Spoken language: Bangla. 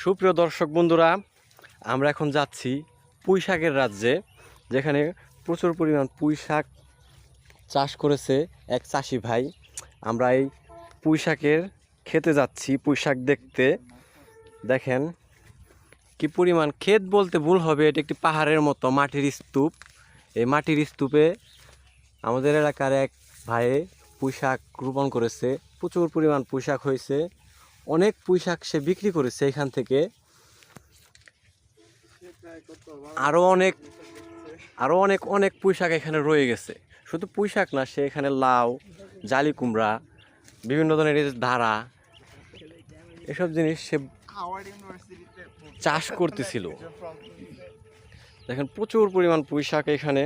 সুপ্রিয় দর্শক বন্ধুরা, আমরা এখন যাচ্ছি পুঁইশাকের রাজ্যে, যেখানে প্রচুর পরিমাণ পুঁইশাক চাষ করেছে এক চাষি ভাই। আমরা এই পুঁইশাকের খেতে যাচ্ছি, পুঁইশাক দেখতে। দেখেন কি পরিমাণ, ক্ষেত বলতে ভুল হবে, এটা একটি পাহাড়ের মতো মাটির স্তূপ। এই মাটির স্তূপে আমাদের এলাকার এক ভাই পুঁইশাক রোপণ করেছে। প্রচুর পরিমাণ পুঁইশাক হয়েছে, অনেক পুঁইশাক সে বিক্রি করেছে এখান থেকে। আরো অনেক অনেক পুঁইশাক এখানে রয়ে গেছে। শুধু পুঁইশাক না, সে এখানে লাউ, জালি কুমড়া, বিভিন্ন ধরনের ধারা, এসব জিনিস সে চাষ করতেছিল। দেখেন প্রচুর পরিমাণ পুঁইশাক এখানে।